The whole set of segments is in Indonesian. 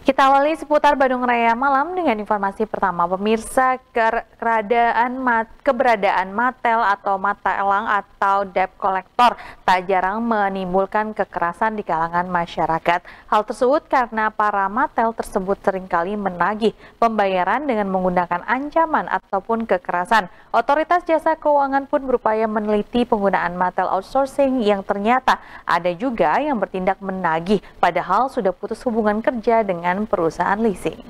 Kita awali seputar Bandung Raya malam dengan informasi pertama. Pemirsa, keberadaan Matel atau mata elang atau debt collector tak jarang menimbulkan kekerasan di kalangan masyarakat. Hal tersebut karena para Matel tersebut seringkali menagih pembayaran dengan menggunakan ancaman ataupun kekerasan. Otoritas Jasa Keuangan pun berupaya meneliti penggunaan Matel outsourcing yang ternyata ada juga yang bertindak menagih padahal sudah putus hubungan kerja dengan perusahaan leasing.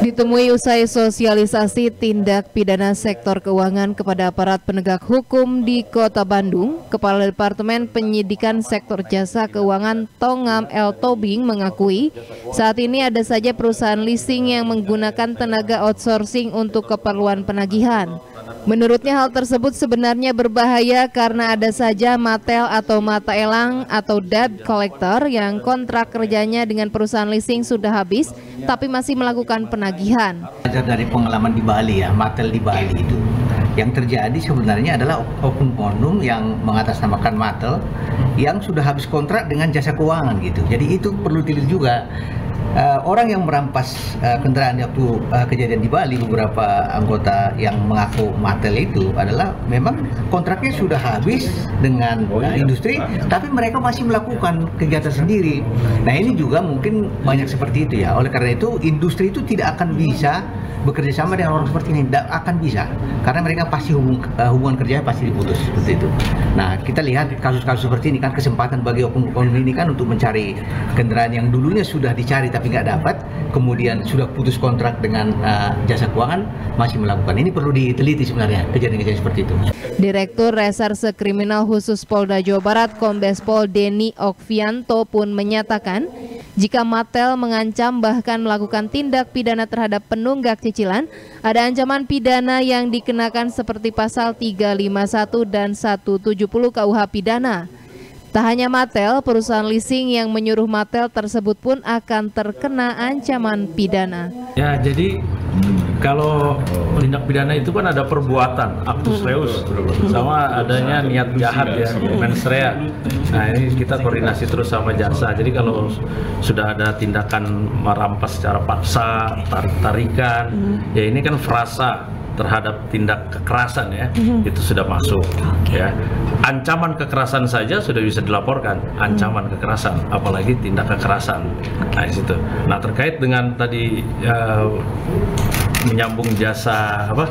Ditemui usai sosialisasi tindak pidana sektor keuangan kepada aparat penegak hukum di Kota Bandung, Kepala Departemen Penyidikan Sektor Jasa Keuangan Tongam L. Tobing mengakui saat ini ada saja perusahaan leasing yang menggunakan tenaga outsourcing untuk keperluan penagihan. Menurutnya hal tersebut sebenarnya berbahaya karena ada saja Matel atau mata elang atau debt collector yang kontrak kerjanya dengan perusahaan leasing sudah habis tapi masih melakukan penagihan. Belajar dari pengalaman di Bali ya, Matel di Bali itu. Yang terjadi sebenarnya adalah oknum-oknum yang mengatasnamakan Matel yang sudah habis kontrak dengan jasa keuangan gitu. Jadi itu perlu dilihat juga. Orang yang merampas kendaraan waktu kejadian di Bali, beberapa anggota yang mengaku Matel itu adalah memang kontraknya sudah habis dengan industri, tapi mereka masih melakukan kegiatan sendiri. Nah ini juga mungkin banyak seperti itu ya. Oleh karena itu industri itu tidak akan bisa bekerja sama dengan orang seperti ini, tidak akan bisa karena mereka pasti hubungan kerjanya pasti diputus seperti itu. Nah kita lihat kasus-kasus seperti ini kan kesempatan bagi oknum ini kan untuk mencari kendaraan yang dulunya sudah dicari tapi nggak dapat, kemudian sudah putus kontrak dengan jasa keuangan masih melakukan. Ini perlu diteliti sebenarnya kejadian-kejadian seperti itu. Direktur Reserse Kriminal Khusus Polda Jawa Barat Kombes Pol Denny Okvianto pun menyatakan jika Matel mengancam bahkan melakukan tindak pidana terhadap penunggak cicilan, ada ancaman pidana yang dikenakan seperti pasal 351 dan 170 KUH pidana. Tak hanya Matel, perusahaan leasing yang menyuruh Matel tersebut pun akan terkena ancaman pidana. Ya, jadi kalau tindak pidana itu kan ada perbuatan, actus reus, sama adanya niat jahat ya, mens rea. Nah ini kita koordinasi terus sama jasa. Jadi kalau sudah ada tindakan merampas secara paksa, tarikan, ya ini kan frasa terhadap tindak kekerasan ya, itu sudah masuk ya. Ancaman kekerasan saja sudah bisa dilaporkan, ancaman kekerasan, apalagi tindak kekerasan. Nah di situ. Nah terkait dengan tadi menyambung jasa apa?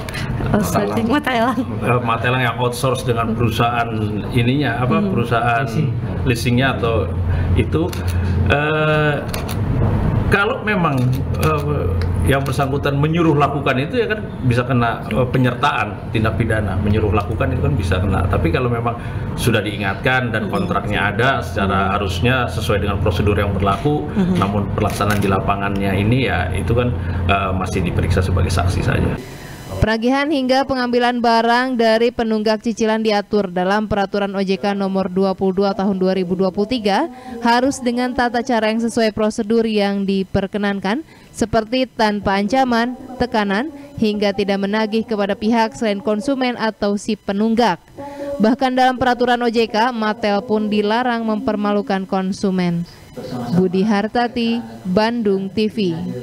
Mata elang yang outsource dengan perusahaan ininya apa? Perusahaan leasingnya atau itu. Kalau memang yang bersangkutan menyuruh lakukan itu ya kan bisa kena penyertaan tindak pidana, menyuruh lakukan itu kan bisa kena. Tapi kalau memang sudah diingatkan dan kontraknya ada secara harusnya sesuai dengan prosedur yang berlaku, namun pelaksanaan di lapangannya ini ya itu kan masih diperiksa sebagai saksi saja. Penagihan hingga pengambilan barang dari penunggak cicilan diatur dalam Peraturan OJK Nomor 22 Tahun 2023 harus dengan tata cara yang sesuai prosedur yang diperkenankan seperti tanpa ancaman, tekanan, hingga tidak menagih kepada pihak selain konsumen atau si penunggak. Bahkan dalam Peraturan OJK, Matel pun dilarang mempermalukan konsumen. Budi Hartati, Bandung TV.